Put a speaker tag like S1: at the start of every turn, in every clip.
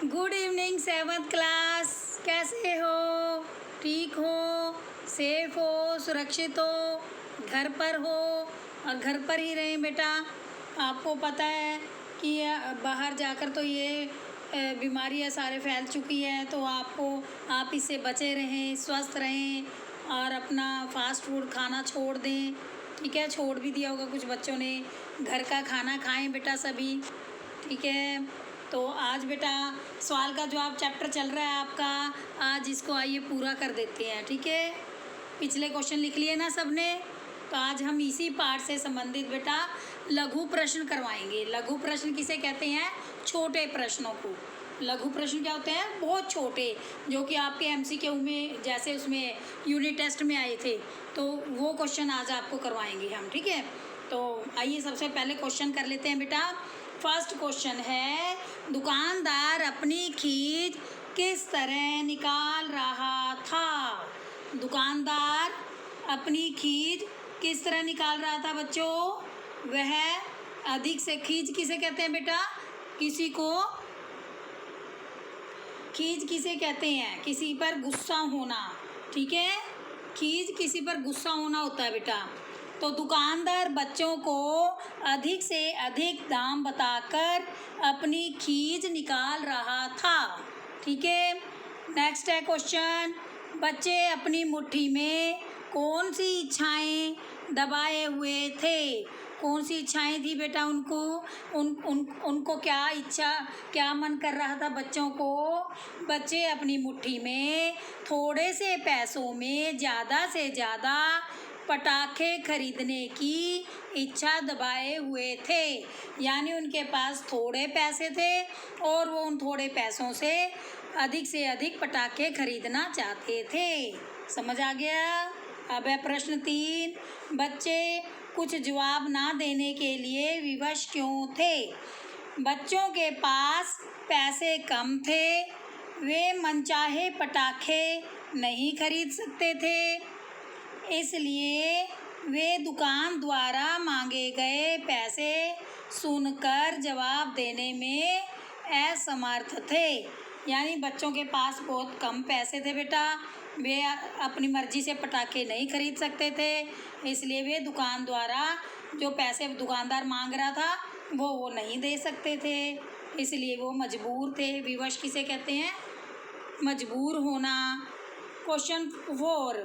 S1: Good evening seventh class. कैसे हो? ठीक हो? सेफ हो? सुरक्षित हो? घर पर हो? और घर पर ही रहें बेटा। आपको पता है कि बाहर जाकर तो ये बीमारियाँ सारे फैल चुकी है, तो आप इससे बचे रहें, स्वस्थ रहें और अपना फास्ट फूड खाना छोड़ दें। ठीक है, छोड़ भी दिया होगा कुछ बच्चों ने। घर का खाना खाएं बेटा सभी। ठीक है, तो आज बेटा सवाल का जवाब चैप्टर चल रहा है आपका, आज इसको आइए पूरा कर देते हैं। ठीक है, पिछले क्वेश्चन लिख लिए ना सबने, तो आज हम इसी पार्ट से संबंधित बेटा लघु प्रश्न करवाएंगे। लघु प्रश्न किसे कहते हैं? छोटे प्रश्नों को। लघु प्रश्न क्या होते हैं? बहुत छोटे, जो कि आपके एमसीक्यू में जैसे उसमें यूनिट टेस्ट में आए थे, तो वो क्वेश्चन आज आपको करवाएंगे हम। ठीक है, तो आइए सबसे पहले क्वेश्चन कर लेते हैं बेटा। फर्स्ट क्वेश्चन है, दुकानदार अपनी खींच किस तरह निकाल रहा था? दुकानदार अपनी खींच किस तरह निकाल रहा था बच्चों? वह अधिक से, खींच किसे कहते हैं बेटा? किसी को खींच किसे कहते हैं? किसी पर गुस्सा होना। ठीक है, खींच किसी पर गुस्सा होना होता है बेटा। तो दुकानदार बच्चों को अधिक से अधिक दाम बताकर अपनी खींच निकाल रहा था। ठीक है, नेक्स्ट है क्वेश्चन, बच्चे अपनी मुट्ठी में कौन सी इच्छाएं दबाए हुए थे? कौन सी इच्छाएं थी बेटा उनको? उनको क्या इच्छा, क्या मन कर रहा था बच्चों को? बच्चे अपनी मुट्ठी में थोड़े से पैसों में ज़्यादा से ज़्यादा पटाखे खरीदने की इच्छा दबाए हुए थे। यानी उनके पास थोड़े पैसे थे और वो उन थोड़े पैसों से अधिक पटाखे खरीदना चाहते थे। समझ आ गया? अब है प्रश्न 3, बच्चे कुछ जवाब ना देने के लिए विवश क्यों थे? बच्चों के पास पैसे कम थे, वे मनचाहे पटाखे नहीं खरीद सकते थे, इसलिए वे दुकान द्वारा मांगे गए पैसे सुनकर जवाब देने में असमर्थ थे। यानी बच्चों के पास बहुत कम पैसे थे बेटा, वे अपनी मर्जी से पटाखे नहीं खरीद सकते थे, इसलिए वे दुकान द्वारा जो पैसे दुकानदार मांग रहा था वो नहीं दे सकते थे, इसलिए वो मजबूर थे। विवश किसे कहते हैं? मजबूर होना। क्वेश्चन 4,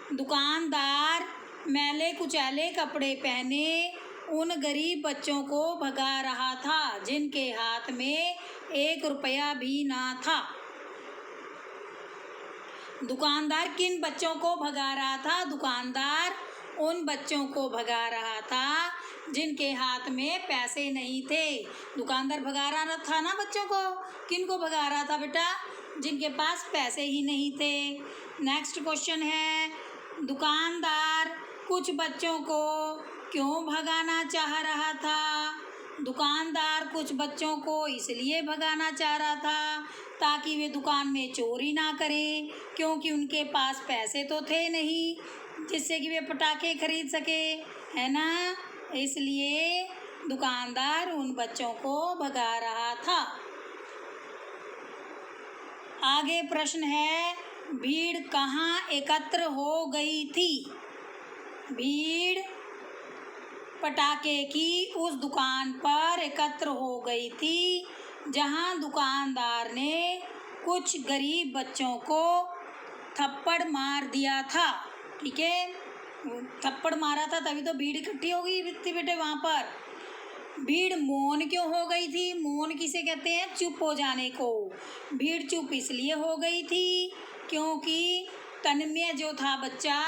S1: दुकानदार मैले कुचैले कपड़े पहने उन गरीब बच्चों को भगा रहा था जिनके हाथ में 1 रुपया भी ना था। दुकानदार किन बच्चों को भगा रहा था? दुकानदार उन बच्चों को भगा रहा था जिनके हाथ में पैसे नहीं थे। दुकानदार भगा रहा था ना बच्चों को, किन को भगा रहा था बेटा? जिनके पास पैसे ही नहीं थे। नेक्स्ट क्वेश्चन है, दुकानदार कुछ बच्चों को क्यों भगाना चाह रहा था? दुकानदार कुछ बच्चों को इसलिए भगाना चाह रहा था ताकि वे दुकान में चोरी ना करें, क्योंकि उनके पास पैसे तो थे नहीं जिससे कि वे पटाखे खरीद सके, है ना? इसलिए दुकानदार उन बच्चों को भगा रहा था। आगे प्रश्न है, भीड़ कहाँ एकत्र हो गई थी? भीड़ पटाखे की उस दुकान पर एकत्र हो गई थी जहां दुकानदार ने कुछ गरीब बच्चों को थप्पड़ मार दिया था। ठीक है, थप्पड़ मारा था तभी तो भीड़ इकट्ठी हो गई थी बेटे वहाँ पर। भीड़ मौन क्यों हो गई थी? मौन किसे कहते हैं? चुप हो जाने को। भीड़ चुप इसलिए हो गई थी क्योंकि तन्मय जो था बच्चा,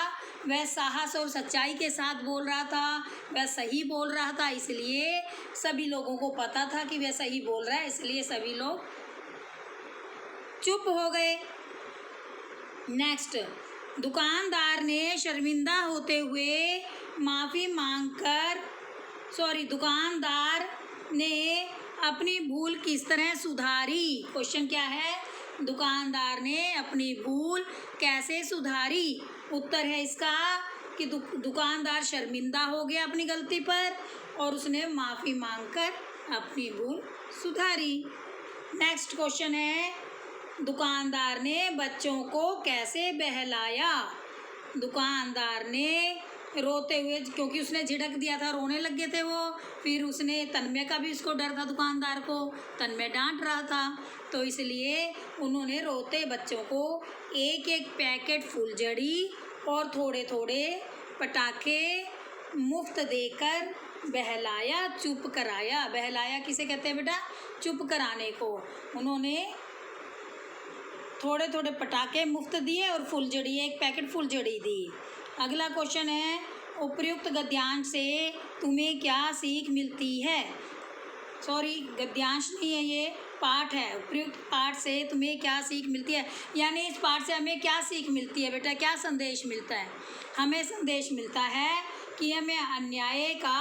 S1: वह साहस और सच्चाई के साथ बोल रहा था, वह सही बोल रहा था, इसलिए सभी लोगों को पता था कि वह सही बोल रहा है, इसलिए सभी लोग चुप हो गए। नेक्स्ट, दुकानदार ने शर्मिंदा होते हुए माफ़ी मांगकर, दुकानदार ने अपनी भूल किस तरह सुधारी? क्वेश्चन क्या है? दुकानदार ने अपनी भूल कैसे सुधारी? उत्तर है इसका कि दुकानदार शर्मिंदा हो गया अपनी गलती पर और उसने माफ़ी मांगकर अपनी भूल सुधारी। नेक्स्ट क्वेश्चन है, दुकानदार ने बच्चों को कैसे बहलाया। दुकानदार ने रोते हुए, क्योंकि उसने झिड़क दिया था, रोने लग गए थे वो। फिर उसने, तन्मय का भी उसको डर था दुकानदार को, तन्मय डांट रहा था, तो इसलिए उन्होंने रोते बच्चों को एक एक पैकेट फुलझड़ी और थोड़े थोड़े पटाखे मुफ्त देकर बहलाया, चुप कराया। बहलाया किसे कहते हैं बेटा? चुप कराने को। उन्होंने थोड़े थोड़े पटाखे मुफ्त दिए और फुलझड़ी, एक पैकेट फुलझड़ी दी। अगला क्वेश्चन है, उपर्युक्त गद्यांश से तुम्हें क्या सीख मिलती है। सॉरी, गद्यांश नहीं है, ये पाठ है। उपर्युक्त पाठ से तुम्हें क्या सीख मिलती है, यानी इस पाठ से हमें क्या सीख मिलती है बेटा, क्या संदेश मिलता है? हमें संदेश मिलता है कि हमें अन्याय का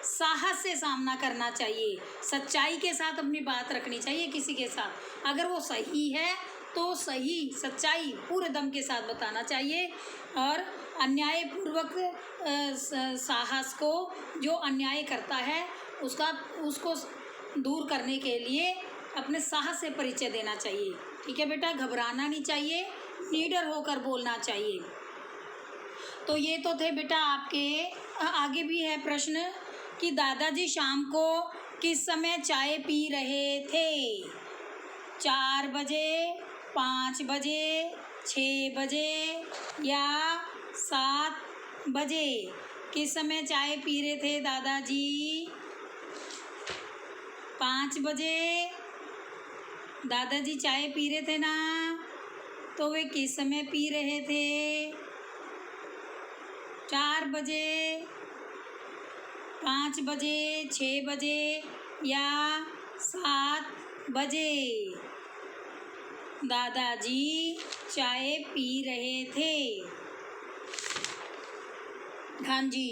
S1: साहस से सामना करना चाहिए, सच्चाई के साथ अपनी बात रखनी चाहिए किसी के साथ। अगर वो सही है तो सही सच्चाई पूरे दम के साथ बताना चाहिए, और अन्यायपूर्वक साहस को, जो अन्याय करता है उसको दूर करने के लिए अपने साहस से परिचय देना चाहिए। ठीक है बेटा, घबराना नहीं चाहिए, निडर होकर बोलना चाहिए। तो ये तो थे बेटा आपके। आगे भी है प्रश्न कि दादाजी शाम को किस समय चाय पी रहे थे। 4 बजे, 5 बजे, 6 बजे या 7 बजे। किस समय चाय पी रहे थे दादाजी? 5 बजे दादाजी चाय पी रहे थे ना, तो वे किस समय पी रहे थे? 4 बजे, 5 बजे, 6 बजे या 7 बजे दादाजी चाय पी रहे थे। हाँ जी।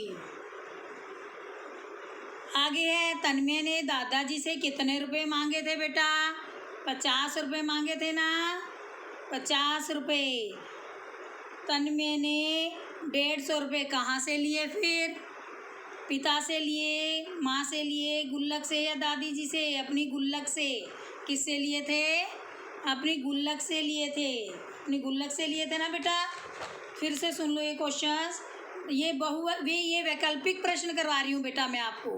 S1: आगे है, तन्मय ने दादाजी से कितने रुपए मांगे थे बेटा? 50 रुपये मांगे थे ना, 50 रुपये। तन्मय ने 150 रुपये कहाँ से लिए फिर? पिता से लिए, माँ से लिए, गुल्लक से या दादी जी से? अपनी गुल्लक से। किससे लिए थे? अपनी गुल्लक से लिए थे। अपनी गुल्लक से लिए थे ना बेटा। फिर से सुन लो ये क्वेश्चंस, ये वैकल्पिक प्रश्न करवा रही हूँ बेटा मैं आपको,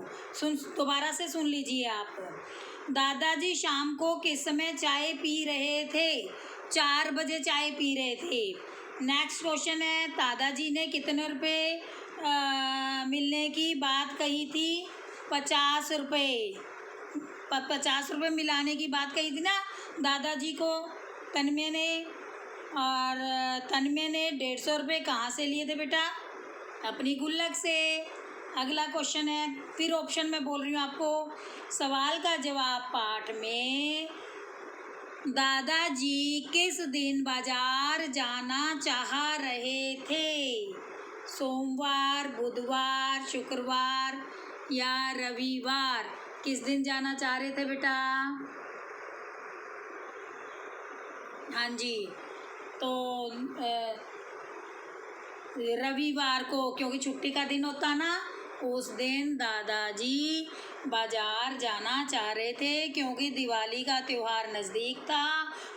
S1: दोबारा से सुन लीजिए आप। दादाजी शाम को किस समय चाय पी रहे थे? 4 बजे चाय पी रहे थे। नेक्स्ट क्वेश्चन है, दादाजी ने कितने रुपए मिलने की बात कही थी? 50 रुपये। 50 रुपये मिलाने की बात कही थी ना दादाजी को तन्मय ने, और तन्मय ने 150 रुपये कहाँ से लिए थे बेटा? अपनी गुल्लक से। अगला क्वेश्चन है, फिर ऑप्शन में बोल रही हूँ आपको। सवाल का जवाब पाठ में दादाजी किस दिन बाजार जाना चाह रहे थे? सोमवार, बुधवार, शुक्रवार या रविवार? किस दिन जाना चाह रहे थे बेटा? हाँ जी, तो रविवार को, क्योंकि छुट्टी का दिन होता ना, उस दिन दादाजी बाजार जाना चाह रहे थे, क्योंकि दिवाली का त्यौहार नज़दीक था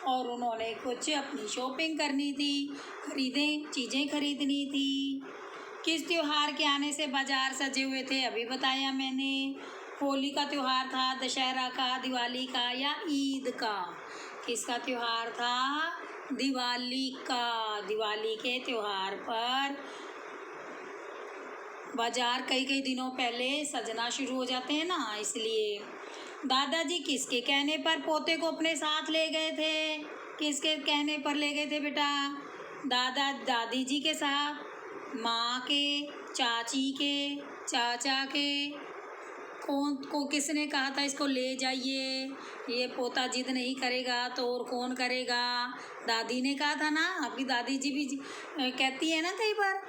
S1: और उन्होंने कुछ अपनी शॉपिंग करनी थी, चीज़ें खरीदनी थी। किस त्यौहार के आने से बाजार सजे हुए थे? अभी बताया मैंने। होली का त्यौहार था, दशहरा का, दिवाली का या ईद का? किसका त्यौहार था? दिवाली का। दिवाली के त्यौहार पर बाजार कई दिनों पहले सजना शुरू हो जाते हैं ना, इसलिए। दादाजी किसके कहने पर पोते को अपने साथ ले गए थे? किसके कहने पर ले गए थे बेटा? दादी जी के साथ, माँ के, चाची के, चाचा के? कौन को किसने कहा था इसको ले जाइए, ये पोता जिद नहीं करेगा तो और कौन करेगा? दादी ने कहा था ना। आपकी दादी जी भी कहती है ना कई बार,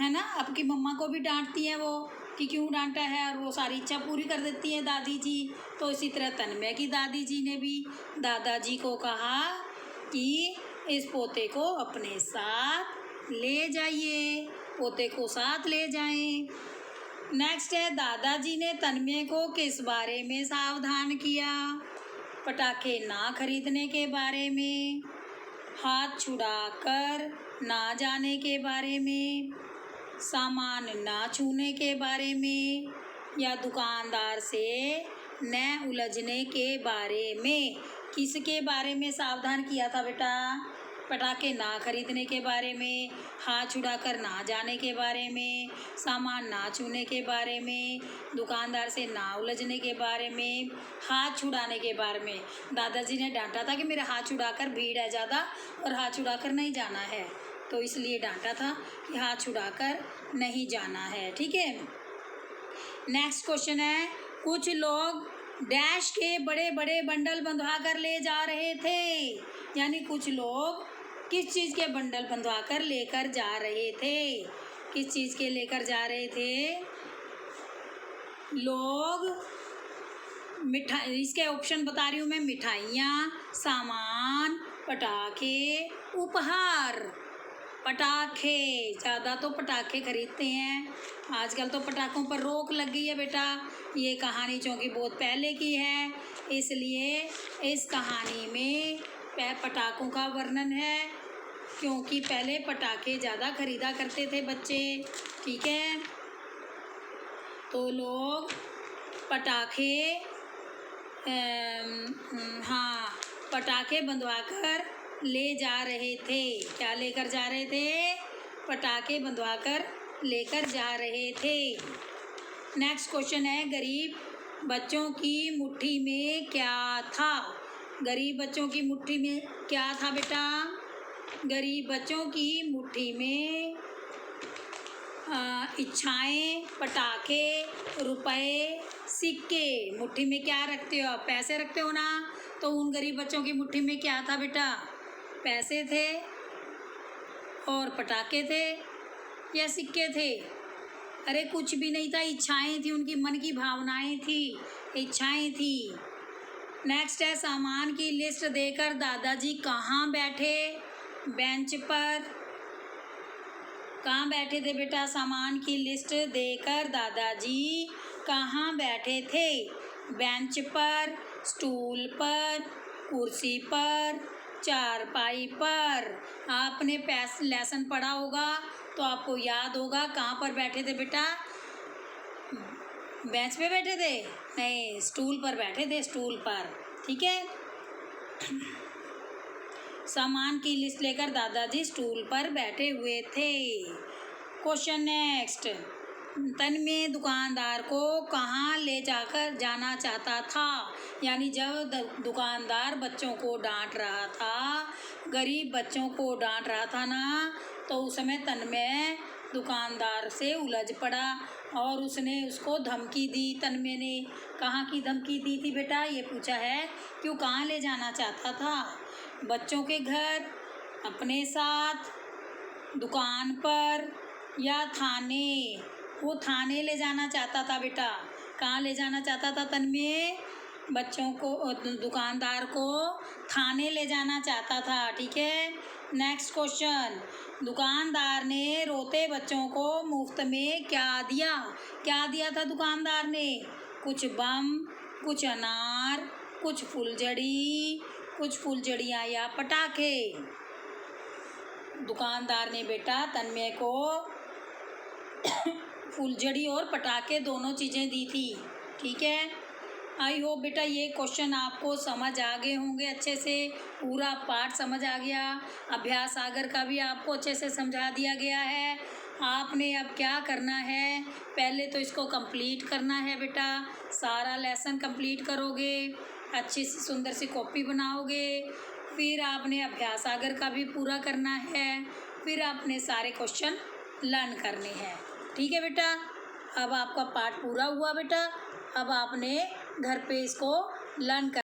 S1: है ना, आपकी मम्मा को भी डांटती है वो कि क्यों डांटा है, और वो सारी इच्छा पूरी कर देती है दादी जी। तो इसी तरह तन्मय की दादी जी ने भी दादाजी को कहा कि इस पोते को अपने साथ ले जाइए, पोते को साथ ले जाएं। नेक्स्ट है, दादाजी ने तन्मय को किस बारे में सावधान किया? पटाखे ना खरीदने के बारे में, हाथ छुड़ाकर ना जाने के बारे में, सामान ना छूने के बारे में, या दुकानदार से न उलझने के बारे में। किसके बारे में सावधान किया था बेटा? पटाखे ना खरीदने के बारे में, हाथ छुड़ाकर ना जाने के बारे में, सामान ना छूने के बारे में, दुकानदार से ना उलझने के बारे में, हाथ छुड़ाने के बारे में। दादाजी ने डांटा था कि मेरे हाथ छुड़ाकर, भीड़ है ज़्यादा और हाथ छुड़ाकर नहीं जाना है, तो इसलिए डांटा था कि हाथ छुड़ाकर नहीं जाना है। ठीक है। नेक्स्ट क्वेश्चन है, कुछ लोग डैश के बड़े बड़े बंडल बंधवा कर ले जा रहे थे। यानी कुछ लोग किस चीज़ के बंडल बंधवा कर लेकर जा रहे थे? किस चीज़ के लेकर जा रहे थे लोग? मिठाई, इसके ऑप्शन बता रही हूँ मैं। मिठाइयाँ, सामान, पटाखे, उपहार। पटाखे, ज़्यादा तो पटाखे खरीदते हैं। आजकल तो पटाखों पर रोक लग गई है बेटा। ये कहानी चूँकि बहुत पहले की है, इसलिए इस कहानी में पटाखों का वर्णन है, क्योंकि पहले पटाखे ज़्यादा खरीदा करते थे बच्चे। ठीक है। तो लोग पटाखे हाँ, पटाखे बंधवा कर ले जा रहे थे। क्या लेकर जा रहे थे? पटाखे बंधवा कर लेकर जा रहे थे। नेक्स्ट क्वेश्चन है, गरीब बच्चों की मुट्ठी में क्या था? गरीब बच्चों की मुट्ठी में क्या था बेटा? गरीब बच्चों की मुट्ठी में इच्छाएं, पटाखे, रुपए, सिक्के। मुट्ठी में क्या रखते हो? पैसे रखते हो ना। तो उन गरीब बच्चों की मुट्ठी में क्या था बेटा? पैसे थे और पटाखे थे या सिक्के थे? अरे कुछ भी नहीं था, इच्छाएं थी, उनकी मन की भावनाएं थी, इच्छाएं थी। नेक्स्ट है, सामान की लिस्ट देकर दादाजी कहाँ बैठे? बेंच पर। कहाँ बैठे थे बेटा? सामान की लिस्ट देकर दादाजी कहाँ बैठे थे? बेंच पर, स्टूल पर, कुर्सी पर, चारपाई पर। आपने लेसन पढ़ा होगा तो आपको याद होगा कहाँ पर बैठे थे बेटा? बेंच पे बैठे थे? नहीं, स्टूल पर बैठे थे, स्टूल पर। ठीक है। सामान की लिस्ट लेकर दादाजी स्टूल पर बैठे हुए थे। क्वेश्चन नेक्स्ट, तन्मय दुकानदार को कहाँ ले जाकर जाना चाहता था? यानी जब दुकानदार बच्चों को डांट रहा था, गरीब बच्चों को डांट रहा था ना, तो उस समय तन्मय दुकानदार से उलझ पड़ा और उसने उसको धमकी दी। तन्मय ने कहाँ की धमकी दी थी बेटा? ये पूछा है कि वो कहाँ ले जाना चाहता था? बच्चों के घर, अपने साथ, दुकान पर या थाने? वो थाने ले जाना चाहता था बेटा। कहाँ ले जाना चाहता था तन्मय? बच्चों को, दुकानदार को थाने ले जाना चाहता था। ठीक है। नेक्स्ट क्वेश्चन, दुकानदार ने रोते बच्चों को मुफ्त में क्या दिया? क्या दिया था दुकानदार ने? कुछ बम, कुछ अनार, कुछ फुलझड़ी, कुछ फुलझड़ियाँ या पटाखे। दुकानदार ने बेटा तन्मय को फुलझड़ी और पटाखे दोनों चीज़ें दी थी। ठीक है। आई होप बेटा ये क्वेश्चन आपको समझ आ गए होंगे अच्छे से, पूरा पाठ समझ आ गया। अभ्यास सागर का भी आपको अच्छे से समझा दिया गया है। आपने अब क्या करना है, पहले तो इसको कंप्लीट करना है बेटा। सारा लेसन कंप्लीट करोगे, अच्छी सी सुंदर सी कॉपी बनाओगे, फिर आपने अभ्यास सागर का भी पूरा करना है, फिर आपने सारे क्वेश्चन लर्न करने हैं। ठीक है बेटा। अब आपका पाठ पूरा हुआ बेटा। अब आपने घर पे इसको लर्न कर